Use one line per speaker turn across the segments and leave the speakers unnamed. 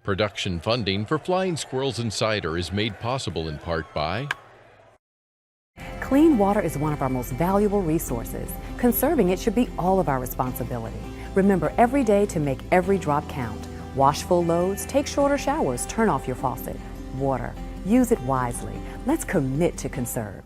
Production funding for Flying Squirrels Insider is made possible in part by
Clean water is one of our most valuable resources. Conserving it should be all of our responsibility. Remember every day to make every drop count. Wash full loads, take shorter showers, turn off your faucet. Water, use it wisely. Let's commit to conserve.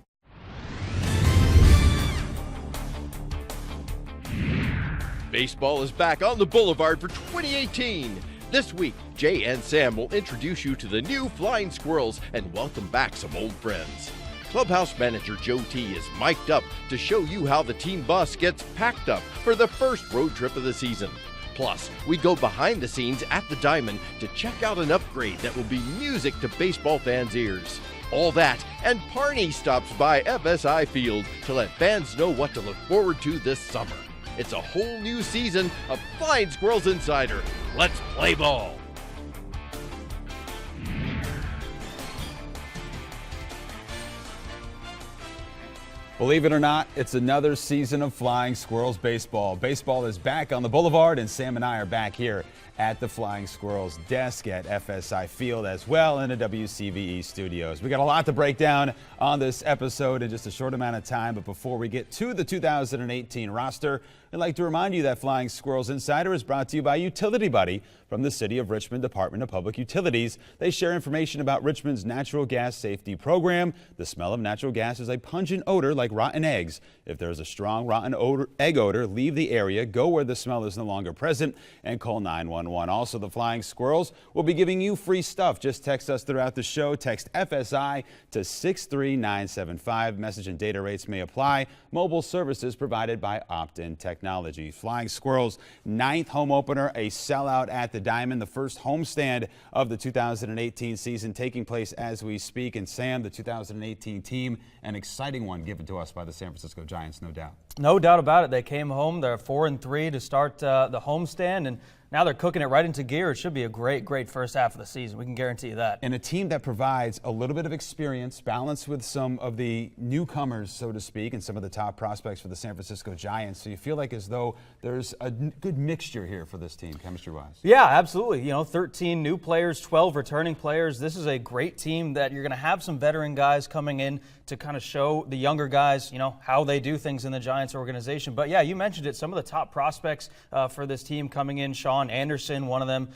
Baseball is back on the Boulevard for 2018. This week, Jay and Sam will introduce you to the new Flying Squirrels and welcome back some old friends. Clubhouse Manager Joe T is mic'd up to show you how the team bus gets packed up for the first road trip of the season. Plus, we go behind the scenes at the Diamond to check out an upgrade that will be music to baseball fans' ears. All that, and Parney stops by FSI Field to let fans know what to look forward to this summer. It's a whole new season of Flying Squirrels Insider. Let's play ball.
Believe it or not, it's another season of Flying Squirrels baseball. Baseball is back on the Boulevard, and Sam and I are back here at the Flying Squirrels desk at FSI Field as well in the WCVE studios. We got a lot to break down on this episode in just a short amount of time, but before we get to the 2018 roster, I'd like to remind you that Flying Squirrels Insider is brought to you by Utility Buddy from the City of Richmond Department of Public Utilities. They share information about Richmond's natural gas safety program. The smell of natural gas is a pungent odor like rotten eggs. If there's a strong rotten egg odor, leave the area, go where the smell is no longer present, and call 911. Also, the Flying Squirrels will be giving you free stuff. Just text us throughout the show. Text FSI to 63975. Message and data rates may apply. Mobile services provided by Opt-in Technology. Flying Squirrels' 9th home opener, a sellout at the Diamond, the first homestand of the 2018 season taking place as we speak. And Sam, the 2018 team, an exciting one given to us by the San Francisco Giants, no doubt.
No doubt about it. They came home. They're 4-3 to start the homestand, and now they're cooking it right into gear. It should be a great first half of the season. We can guarantee you that.
And a team that provides a little bit of experience, balanced with some of the newcomers, so to speak, and some of the top prospects for the San Francisco Giants. So you feel like as though there's a good mixture here for this team, chemistry-wise.
Yeah, absolutely. 13 new players, 12 returning players. This is a great team that you're going to have some veteran guys coming in to kind of show the younger guys, how they do things in the Giants organization. But yeah, you mentioned it. Some of the top prospects for this team coming in: Sean Anderson, one of them,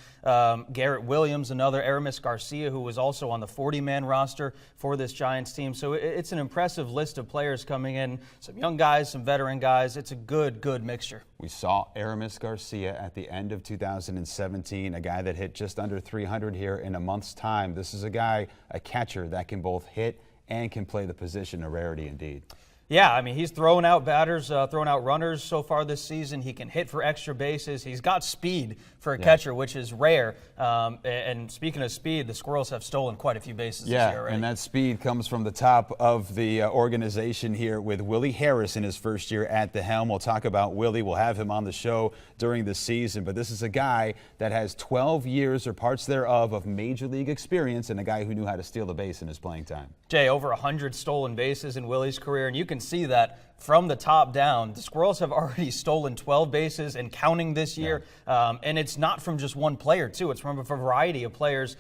Garrett Williams, another, Aramis Garcia, who was also on the 40-man roster for this Giants team. So it's an impressive list of players coming in. Some young guys, some veteran guys. It's a good mixture.
We saw Aramis Garcia at the end of 2017, a guy that hit just under 300 here in a month's time. This is a guy, a catcher that can both hit and can play the position, a rarity indeed.
Yeah, I mean, he's thrown out batters, thrown out runners so far this season. He can hit for extra bases. He's got speed for a catcher, which is rare. And speaking of speed, the Squirrels have stolen quite a few bases this year already.
And that speed comes from the top of the organization here with Willie Harris in his first year at the helm. We'll talk about Willie. We'll have him on the show during the season. But this is a guy that has 12 years or parts thereof of major league experience, and a guy who knew how to steal the base in his playing time.
Jay, over 100 stolen bases in Willie's career, and you can see that from the top down. The Squirrels have already stolen 12 bases and counting this year, and it's not from just one player, too. It's from a variety of players.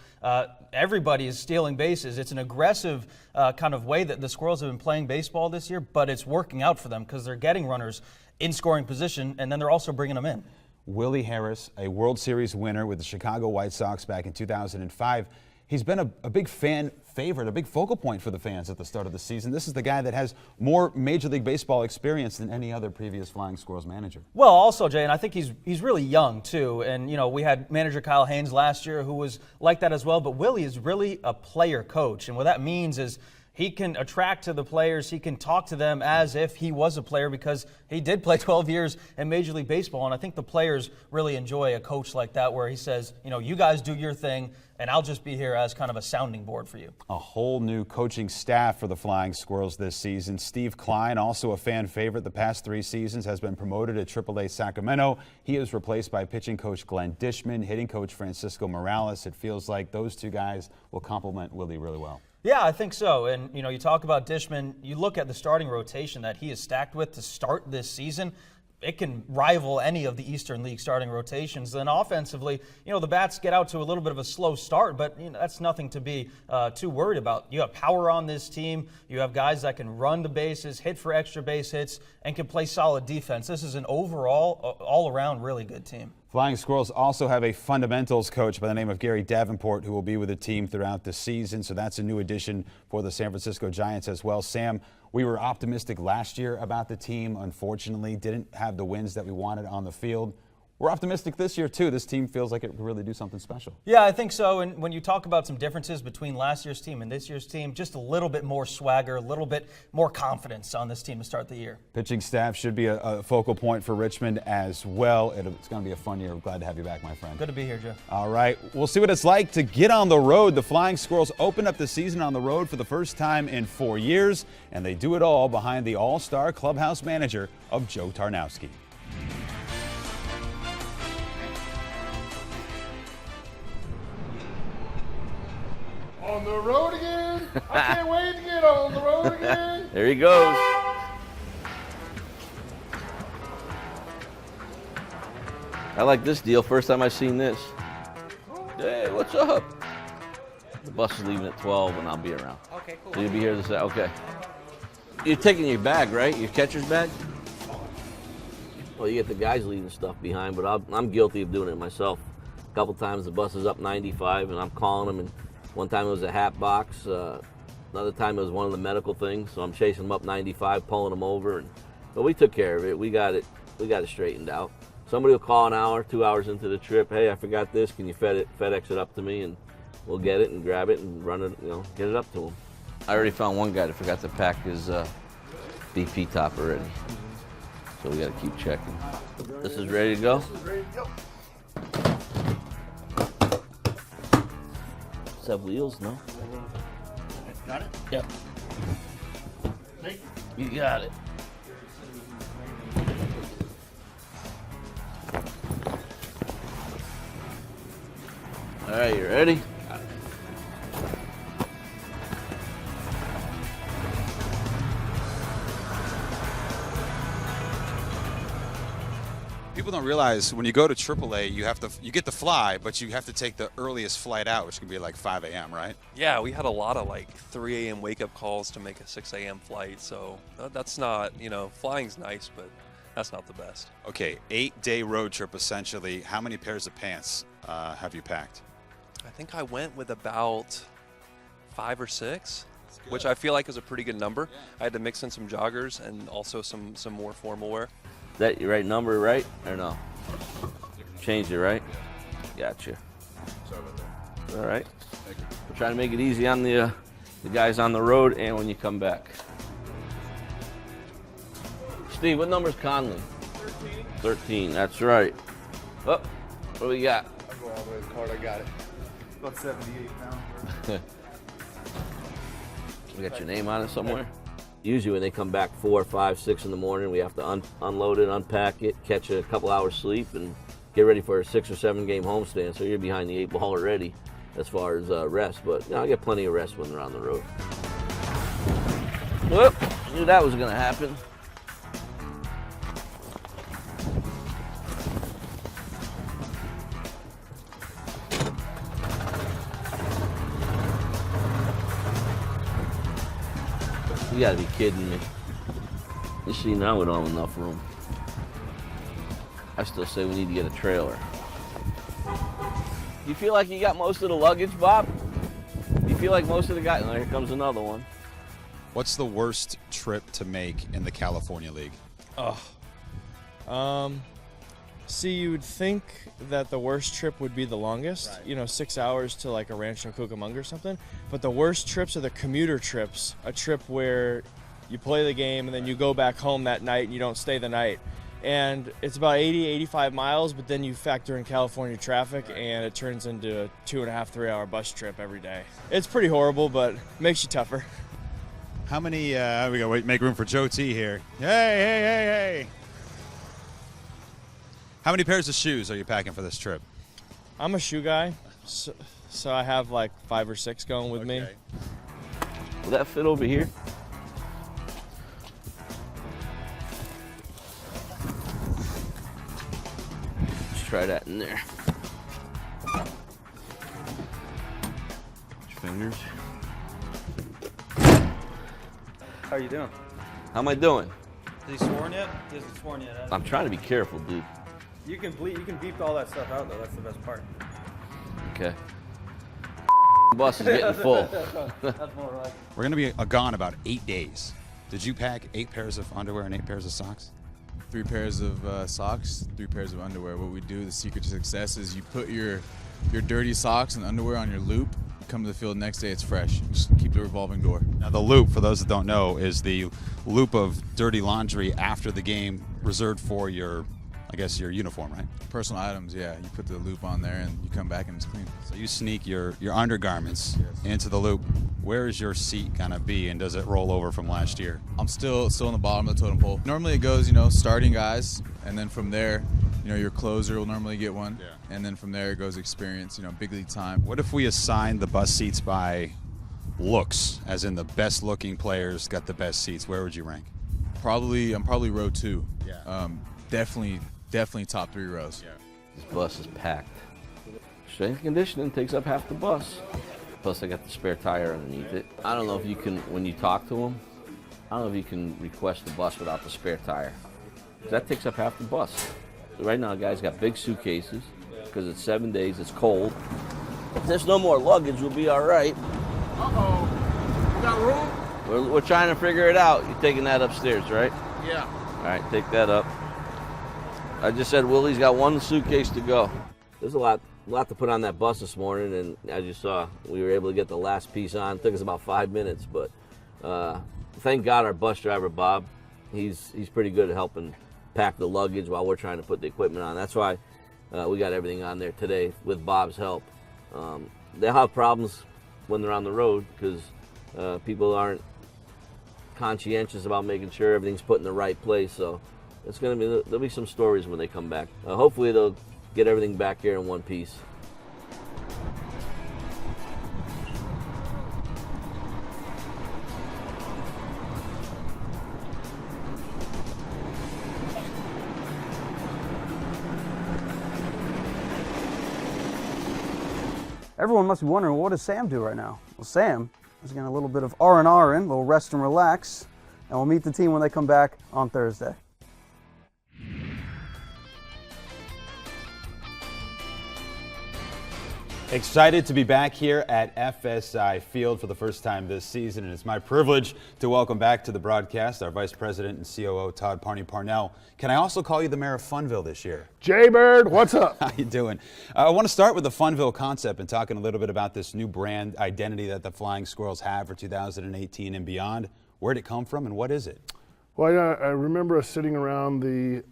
Everybody is stealing bases. It's an aggressive kind of way that the Squirrels have been playing baseball this year, but it's working out for them because they're getting runners in scoring position, and then they're also bringing them in.
Willie Harris, a World Series winner with the Chicago White Sox back in 2005. He's been a big fan favorite, a big focal point for the fans at the start of the season. This is the guy that has more Major League Baseball experience than any other previous Flying Squirrels manager.
Well, also, Jay, and I think he's really young, too. And, we had manager Kyle Haynes last year who was like that as well. But Willie is really a player coach. And what that means is he can attract to the players. He can talk to them as if he was a player because he did play 12 years in Major League Baseball. And I think the players really enjoy a coach like that where he says, you guys do your thing, and I'll just be here as kind of a sounding board for you.
A whole new coaching staff for the Flying Squirrels this season. Steve Klein, also a fan favorite the past 3 seasons, has been promoted to AAA Sacramento. He is replaced by pitching coach Glenn Dishman, hitting coach Francisco Morales. It feels like those two guys will complement Willie really well.
Yeah, I think so. And, you talk about Dishman, you look at the starting rotation that he is stacked with to start this season. it can rival any of the Eastern League starting rotations. Then offensively, the bats get out to a little bit of a slow start, but that's nothing to be too worried about. You have power on this team. You have guys that can run the bases, hit for extra base hits, and can play solid defense. This is an overall, all-around really good team.
Flying Squirrels also have a fundamentals coach by the name of Gary Davenport who will be with the team throughout the season. So that's a new addition for the San Francisco Giants as well. Sam, we were optimistic last year about the team. Unfortunately, didn't have the wins that we wanted on the field. We're optimistic this year, too. This team feels like it could really do something special.
Yeah, I think so. And when you talk about some differences between last year's team and this year's team, just a little bit more swagger, a little bit more confidence on this team to start the year.
Pitching staff should be a focal point for Richmond as well. It's going to be a fun year. We're glad to have you back, my friend.
Good to be here, Joe.
All right. We'll see what it's like to get on the road. The Flying Squirrels open up the season on the road for the first time in 4 years, and they do it all behind the all-star clubhouse manager of Joe Tarnowski.
On the road again. I can't wait to get on the road again.
There he goes. I like this deal. First time I've seen this. Hey, what's up? The bus is leaving at 12 and I'll be around.
Okay, cool.
So you'll be here this. Okay. You're taking your bag, right? Your catcher's bag? Well, you get the guys leaving stuff behind, but I'm guilty of doing it myself. A couple times the bus is up 95 and I'm calling them, and one time it was a hat box. Another time it was one of the medical things, so I'm chasing them up 95, pulling them over. But we took care of it. We got it straightened out. Somebody will call an hour, 2 hours into the trip. Hey, I forgot this. Can you FedEx it up to me? And we'll get it and grab it and run it. Get it up to them. I already found one guy that forgot to pack his BP top already. So we got to keep checking. This is ready to go? This is ready to go. Does it have wheels? No?
Got it?
Yep.
Thank
You got it. All right, you ready?
People don't realize when you go to AAA, you get to fly, but you have to take the earliest flight out, which can be like 5 a.m., right?
Yeah, we had a lot of like 3 a.m. wake-up calls to make a 6 a.m. flight, so that's not, flying's nice, but that's not the best.
Okay, 8-day road trip essentially. How many pairs of pants have you packed?
I think I went with about 5 or 6, which I feel like is a pretty good number. Yeah. I had to mix in some joggers and also some more formal wear.
Is that your right number, right? Or no? Changed it, right? Gotcha.
Sorry about that.
All right. We're trying to make it easy on the guys on the road and when you come back. Steve, what number's Conley? 13. 13, that's right. Oh, what do we got?
I'll go all the way to the card. I got it. About 78 pounds.
We got your name on it somewhere? Usually when they come back 4, 5, 6 in the morning, we have to unload it, unpack it, catch a couple hours sleep, and get ready for a 6 or 7 game homestand. So you're behind the 8 ball already as far as rest. But I get plenty of rest when they're on the road. Whoop, knew that was going to happen. You gotta be kidding me. You see, now we don't have enough room. I still say we need to get a trailer. You feel like you got most of the luggage, Bob? You feel like most of the guys? Oh, here comes another one.
What's the worst trip to make in the California League?
See, you would think that the worst trip would be the longest, 6 hours to like a Rancho Cucamonga or something. But the worst trips are the commuter trips, a trip where you play the game and then you go back home that night and you don't stay the night. And it's about 80, 85 miles, but then you factor in California traffic and it turns into a 2.5, 3 hour bus trip every day. It's pretty horrible, but makes you tougher.
How many, we gotta make room for Joe T here. Hey. How many pairs of shoes are you packing for this trip?
I'm a shoe guy, so I have like 5 or 6 going with me.
Will that fit over here? try that in there. Fingers.
How are you doing?
How am I doing?
Is he sworn yet? He hasn't sworn yet.
I'm trying to be careful, dude.
You can bleep. You can beep all that stuff out, though. That's the best part.
Okay. Bus is getting full.
That's more like.
We're going to be gone about 8 days. Did you pack 8 pairs of underwear and 8 pairs of socks?
3 pairs of socks, 3 pairs of underwear. What we do, the secret to success is you put your dirty socks and underwear on your loop. Come to the field next day, it's fresh. Just keep the revolving door.
Now, the loop, for those that don't know, is the loop of dirty laundry after the game reserved for your, I guess, your uniform, right?
Personal items, yeah. You put the loop on there and you come back and it's clean.
So you sneak your undergarments into the loop. Where is your seat going to be, and does it roll over from last year?
I'm still on the bottom of the totem pole. Normally it goes, starting guys, and then from there, your closer will normally get one. Yeah. And then from there it goes experience, big league time.
What if we assign the bus seats by looks, as in the best looking players got the best seats? Where would you rank?
I'm probably row 2.
Yeah.
Definitely top 3 rows.
Yeah.
This bus is packed. Strength and conditioning takes up half the bus. Plus, I got the spare tire underneath it. I don't know if you can, when you talk to them, I don't know if you can request the bus without the spare tire. That takes up half the bus. So right now, guys got big suitcases because it's 7 days, it's cold. If there's no more luggage, we'll be all right.
Uh-oh. You got room?
We're trying to figure it out. You're taking that upstairs, right?
Yeah.
All right, take that up. I just said Willie's got 1 suitcase to go. There's a lot to put on that bus this morning, and as you saw, we were able to get the last piece on. It took us about 5 minutes, but thank God our bus driver, Bob, he's pretty good at helping pack the luggage while we're trying to put the equipment on. That's why we got everything on there today with Bob's help. They'll have problems when they're on the road because people aren't conscientious about making sure everything's put in the right place, so there'll be some stories when they come back. Hopefully they'll get everything back here in one piece.
Everyone must be wondering, what does Sam do right now? Well, Sam is getting a little bit of R&R in, a little rest and relax, and we'll meet the team when they come back on Thursday.
Excited to be back here at FSI Field for the first time this season, and it's my privilege to welcome back to the broadcast our Vice President and COO, Todd Parnell. Can I also call you the Mayor of Funnville this year?
Jaybird, what's up?
How you doing? I want to start with the Funnville concept and talking a little bit about this new brand identity that the Flying Squirrels have for 2018 and beyond. Where did it come from and what is it?
Well, I remember us sitting around the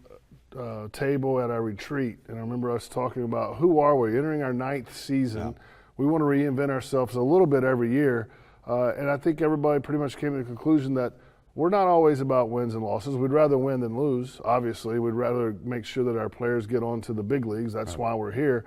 table at our retreat, and I remember us talking about who are we entering our 9th season. Yeah. We want to reinvent ourselves a little bit every year, and I think everybody pretty much came to the conclusion that we're not always about wins and losses. We'd rather win than lose, obviously. We'd rather make sure that our players get on to the big leagues. That's why we're here.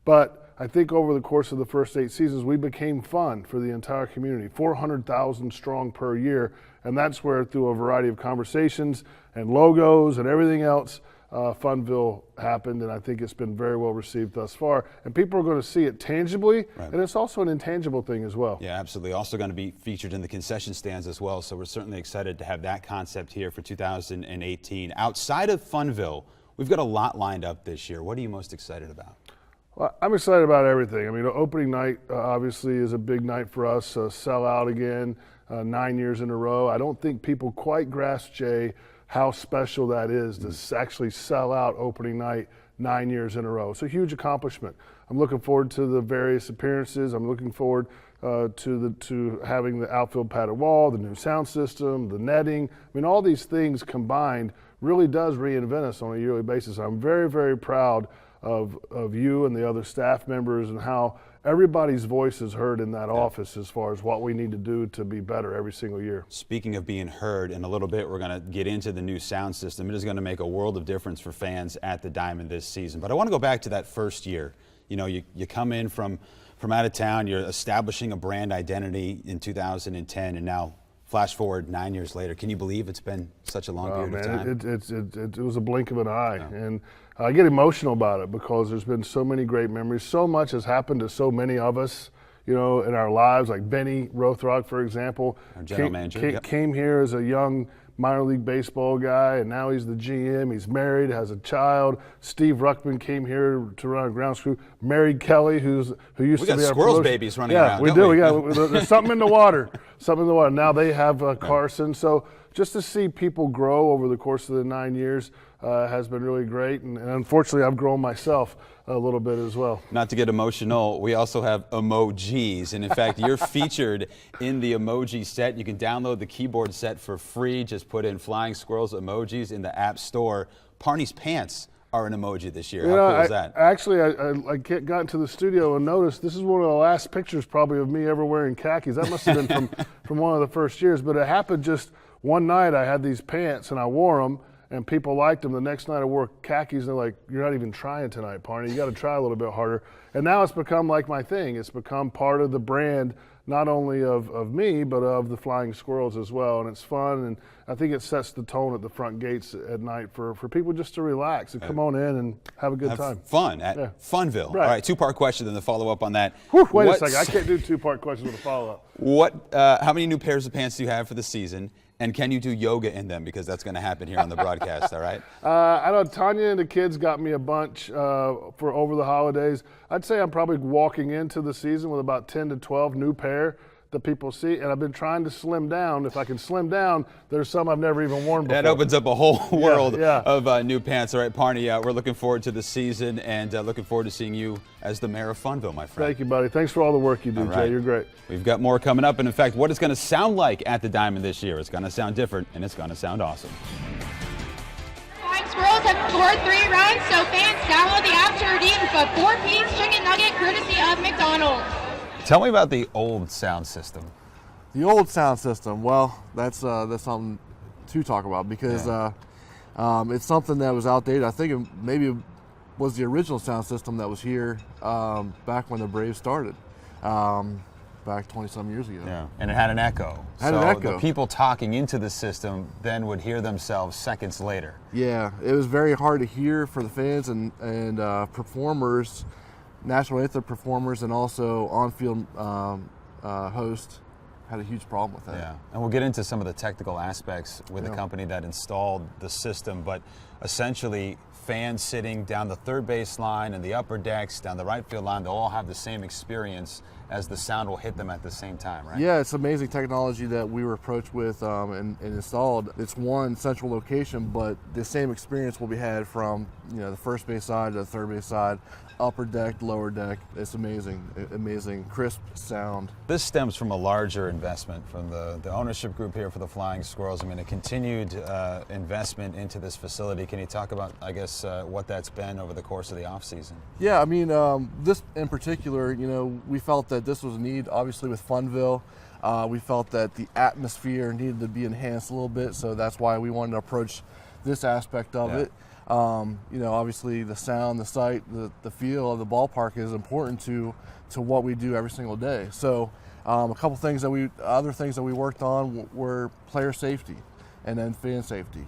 But I think over the course of the first 8 seasons, we became fun for the entire community, 400,000 strong per year, and that's where through a variety of conversations and logos and everything else, Funnville happened, and I think it's been very well received thus far. And people are going to see it tangibly, and it's also an intangible thing as well.
Yeah, absolutely. Also going to be featured in the concession stands as well, so we're certainly excited to have that concept here for 2018. Outside of Funnville, we've got a lot lined up this year. What are you most excited about?
Well, I'm excited about everything. I mean, opening night obviously is a big night for us. Sell out again, 9 years in a row. I don't think people quite grasp, Jay, how special that is to actually sell out opening night 9 years in a row. It's a huge accomplishment. I'm looking forward to the various appearances. I'm looking forward to having the outfield padded wall, the new sound system, the netting. I mean, all these things combined really does reinvent us on a yearly basis. I'm very, very proud of you and the other staff members and how everybody's voice is heard in that office as far as what we need to do to be better every single year.
Speaking of being heard, in a little bit we're going to get into the new sound system. It is going to make a world of difference for fans at the Diamond this season. But I want to go back to that first year. You know, you come in from out of town, you're establishing a brand identity in 2010, and now flash forward 9 years later. Can you believe it's been such a long period of time?
It was a blink of an eye.
Yeah.
And I get emotional about it because there's been so many great memories. So much has happened to so many of us, in our lives. Like Benny Rothrock, for example,
our general manager,
came here as a young minor league baseball guy, and now he's the GM. He's married, has a child. Steve Ruckman came here to run a grounds crew. Married Kelly, who used to be our
Squirrels
promotion.
babies running around.
We do. There's something in the water. Something in the water. Now they have Carson. So just to see people grow over the course of the 9 years has been really great. And unfortunately, I've grown myself a little bit as well.
Not to get emotional, we also have emojis. And in fact, you're featured in the emoji set. You can download the keyboard set for free. Just put in Flying Squirrels emojis in the App Store. Parney's pants are an emoji this year. How cool is that?
Actually, I got into the studio and noticed this is one of the last pictures probably of me ever wearing khakis. That must have been from one of the first years. But it happened just one night. I had these pants and I wore them. And people liked them. The next night I wore khakis, and they're like, "You're not even trying tonight, Parney. You got to try a little bit harder." And now it's become like my thing. It's become part of the brand, not only of me, but of the Flying Squirrels as well. And it's fun, and I think it sets the tone at the front gates at night for people just to relax and come on in and have a good time.
Fun at Funville.
Right.
All right, two-part question, then the follow-up on that.
Whew, wait a second. I can't do two-part questions with a follow-up.
How many new pairs of pants do you have for the season? And can you do yoga in them? Because that's going to happen here on the broadcast, all right?
I know Tanya and the kids got me a bunch for over the holidays. I'd say I'm probably walking into the season with about 10 to 12 new pair that people see, and I've been trying to slim down. If I can slim down, there's some I've never even worn before.
That opens up a whole world of new pants. All right, Parney, we're looking forward to the season and looking forward to seeing you as the mayor of Funville, my friend.
Thank you, buddy. Thanks for all the work you do, Jay. You're great.
We've got more coming up, and in fact, what it's going to sound like at the Diamond this year. It's going to sound different, and it's going to sound awesome.
Flying Squirrels have scored 3 runs, so fans download the app to redeem a 4-piece chicken nugget courtesy of McDonald's.
Tell me about the old sound system.
The old sound system, well, that's something to talk about because it's something that was outdated. I think maybe it was the original sound system that was here back when the Braves started, back 20-some years ago.
Yeah, and it had an echo. The people talking into the system then would hear themselves seconds later.
Yeah, it was very hard to hear for the fans and performers, national anthem performers, and also on-field hosts. Had a huge problem with that.
Yeah, and we'll get into some of the technical aspects with the company that installed the system, but essentially fans sitting down the third base line and the upper decks, down the right field line, they'll all have the same experience as the sound will hit them at the same time, right?
Yeah, it's amazing technology that we were approached with and installed. It's one central location, but the same experience will be had from the first base side to the third base side, upper deck, lower deck. It's amazing, crisp sound.
This stems from a larger investment from the ownership group here for the Flying Squirrels. I mean, a continued investment into this facility. Can you talk about, I guess, what that's been over the course of the offseason?
Yeah, I mean, this in particular, we felt that this was a need, obviously, with Funville. We felt that the atmosphere needed to be enhanced a little bit, so that's why we wanted to approach this aspect of it. Obviously the sound, the sight, the feel of the ballpark is important to what we do every single day. So other things that we worked on were player safety and then fan safety.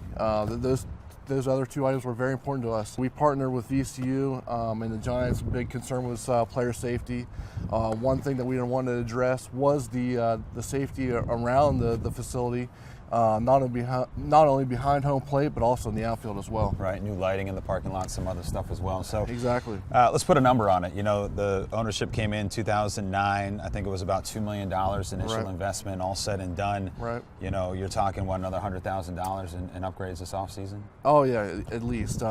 Those other two items were very important to us. We partnered with VCU and the Giants. Big concern was player safety. One thing that we wanted to address was the safety around the facility. Not only behind home plate, but also in the outfield as well.
Right, new lighting in the parking lot, some other stuff as well. So
exactly.
Let's put a number on it. The ownership came in 2009. I think it was about $2 million initial investment, all said and done.
Right.
You're talking another $100,000 in upgrades this offseason?
Oh yeah, at least.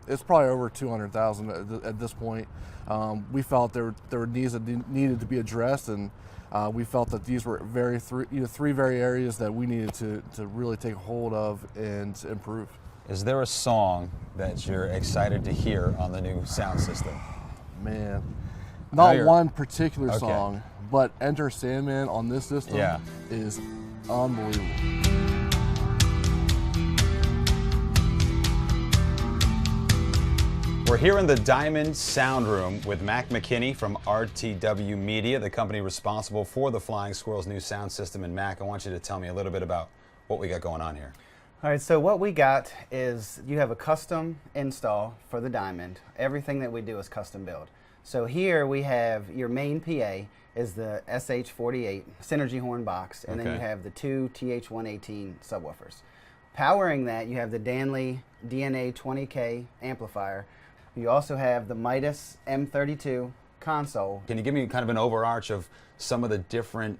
It's probably over $200,000 at this point. We felt there were needs that needed to be addressed, and we felt that these were three very areas that we needed to really take hold of and improve.
Is there a song that you're excited to hear on the new sound system?
Man, not one particular song, but Enter Sandman on this system is unbelievable.
We're here in the Diamond Sound Room with Mac McKinney from RTW Media, the company responsible for the Flying Squirrels' new sound system. And Mac, I want you to tell me a little bit about what we got going on here.
All right, so what we got is you have a custom install for the Diamond. Everything that we do is custom build. So here we have your main PA is the SH48 Synergy horn box, and then you have the two TH118 subwoofers. Powering that, you have the Danley DNA 20K amplifier. You also have the Midas M32 console.
Can you give me kind of an overarch of some of the different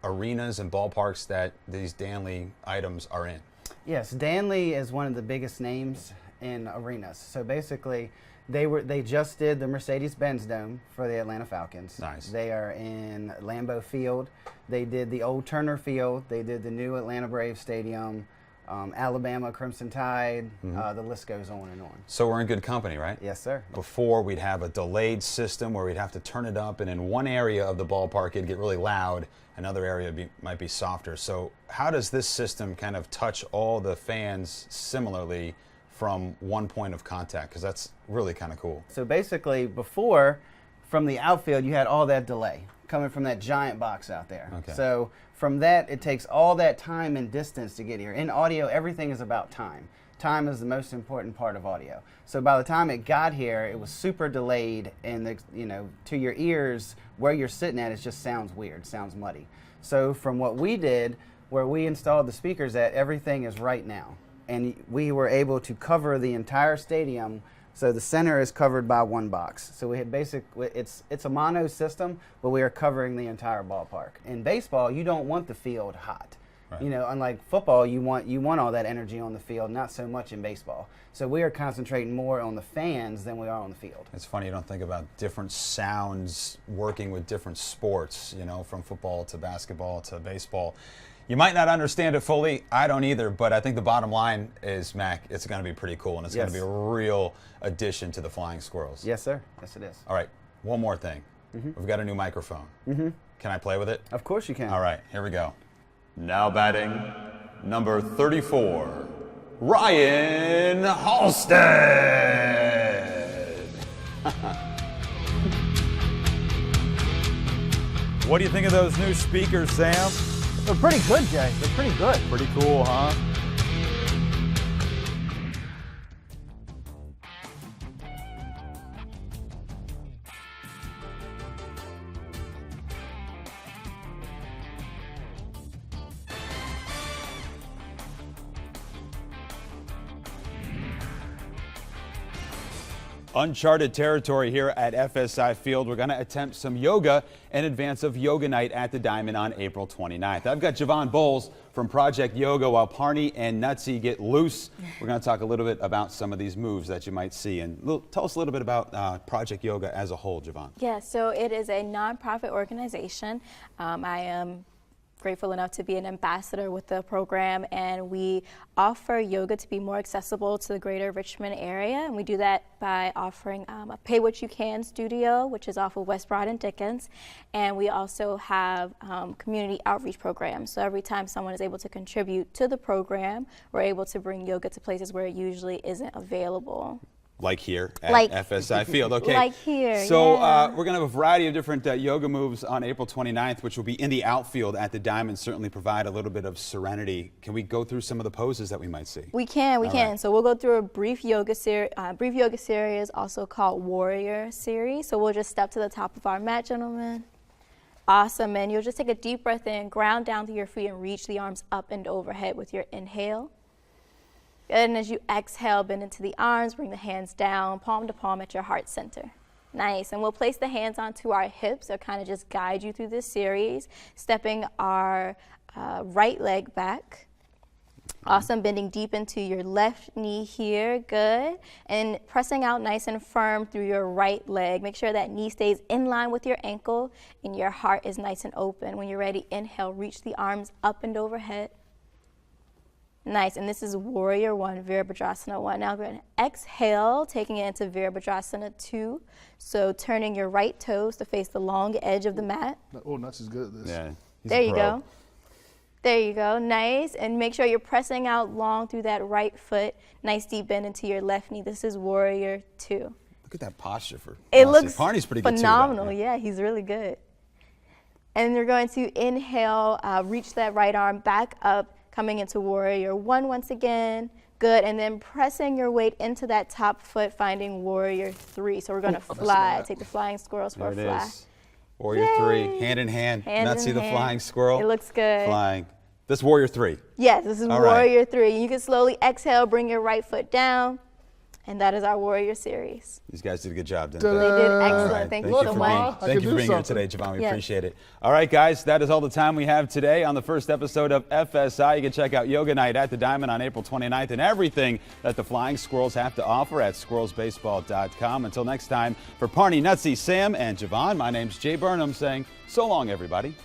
arenas and ballparks that these Danley items are in?
Yes, Danley is one of the biggest names in arenas. So basically, they just did the Mercedes-Benz Dome for the Atlanta Falcons.
Nice.
They are in Lambeau Field. They did the old Turner Field. They did the new Atlanta Braves Stadium, Alabama Crimson Tide. The list goes on and on.
So we're in good company, right?
Yes, sir.
Before, we'd have a delayed system where we'd have to turn it up, and in one area of the ballpark it'd get really loud, another area might be softer. So how does this system kind of touch all the fans similarly from one point of contact? Because that's really kind of cool.
So basically, before, from the outfield, you had all that delay coming from that giant box out there.
Okay.
So from that, it takes all that time and distance to get here. In audio, everything is about time. Time is the most important part of audio. So by the time it got here, it was super delayed, and to your ears, where you're sitting at, it just sounds weird, sounds muddy. So from what we did, where we installed the speakers at, everything is right now. And we were able to cover the entire stadium. So the center is covered by one box. So we had it's a mono system, but we are covering the entire ballpark. In baseball, you don't want the field hot. Right. Unlike football, you want all that energy on the field, not so much in baseball. So we are concentrating more on the fans than we are on the field.
It's funny, you don't think about different sounds working with different sports, from football to basketball to baseball. You might not understand it fully. I don't either, but I think the bottom line is, Mac, it's going to be pretty cool, and it's going to be a real addition to the Flying Squirrels.
Yes, sir. Yes, it is.
All right, one more thing. We've got a new microphone. Can I play with it?
Of course you can.
All right, here we go. Now batting, number 34, Ryan Halstead. What do you think of those new speakers, Sam?
They're pretty good, Jay. They're pretty good.
Pretty cool, huh? Uncharted territory here at FSI Field. We're going to attempt some yoga in advance of Yoga Night at the Diamond on April 29th. I've got Javon Bowles from Project Yoga while Parney and Nutsy get loose. We're going to talk a little bit about some of these moves that you might see. And tell us a little bit about Project Yoga as a whole, Javon.
Yeah, so it is a nonprofit organization. I am grateful enough to be an ambassador with the program, and we offer yoga to be more accessible to the greater Richmond area, and we do that by offering a Pay What You Can studio, which is off of West Broad and Dickens, and we also have community outreach programs. So every time someone is able to contribute to the program, we're able to bring yoga to places where it usually isn't available.
Like here at FSI Field. Okay.
Like here,
So
yeah.
we're going to have a variety of different yoga moves on April 29th, which will be in the outfield at the Diamond, certainly provide a little bit of serenity. Can we go through some of the poses that we might see?
We can.
Right.
So we'll go through a brief yoga series, also called Warrior Series. So we'll just step to the top of our mat, gentlemen. Awesome. And you'll just take a deep breath in, ground down to your feet, and reach the arms up and overhead with your inhale. And as you exhale, bend into the arms, bring the hands down, palm to palm at your heart center. Nice. And we'll place the hands onto our hips to kind of just guide you through this series, stepping our right leg back. Awesome. Bending deep into your left knee here. Good. And pressing out nice and firm through your right leg. Make sure that knee stays in line with your ankle and your heart is nice and open. When you're ready, inhale, reach the arms up and overhead. Nice, and this is Warrior 1, Virabhadrasana 1. Now we're going to exhale, taking it into Virabhadrasana 2. So turning your right toes to face the long edge of the mat.
Oh, Nuts is good at this.
Yeah,
there you go. There you go, nice. And make sure you're pressing out long through that right foot. Nice deep bend into your left knee. This is Warrior 2.
Look at that posture for
it looks
Parney's pretty good
phenomenal.
Too,
yeah, he's really good. And you're going to inhale, reach that right arm back up, Coming into Warrior 1 once again. Good. And then pressing your weight into that top foot, finding Warrior 3. So we're going to fly. Take the flying squirrels for a
There it
fly.
is. Warrior 3, hand in hand.
Hand
Nutsy
in
the
hand.
flying squirrel.
It looks good.
Flying. This Warrior 3.
Yes, this is
All right.
Warrior 3. You can slowly exhale, bring your right foot down. And that is our Warrior series.
These guys did a good job, didn't
They
they?
did
All
excellent.
right.
Thank you so much.
Thank you for being here today, Javon. We
Yes.
appreciate it. All right, guys, that is all the time we have today on the first episode of FSI. You can check out Yoga Night at the Diamond on April 29th and everything that the Flying Squirrels have to offer at squirrelsbaseball.com. Until next time, for Parney, Nutsy, Sam, and Javon, my name's Jay Burnham saying so long, everybody.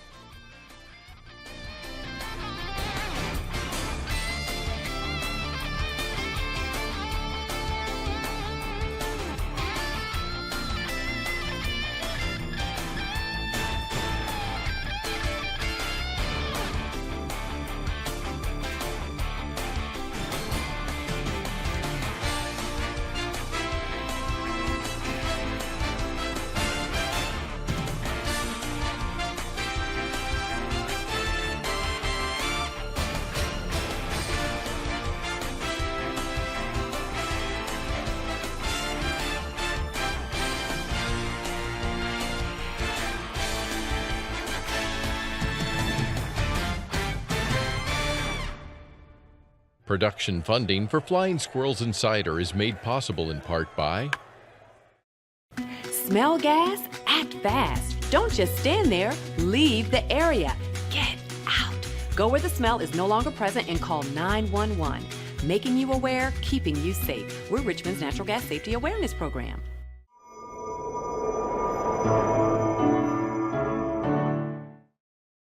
Production funding for Flying Squirrels Insider is made possible in part by
Smell gas? Act fast. Don't just stand there. Leave the area. Get out. Go where the smell is no longer present and call 911. Making you aware, keeping you safe. We're Richmond's Natural Gas Safety Awareness Program.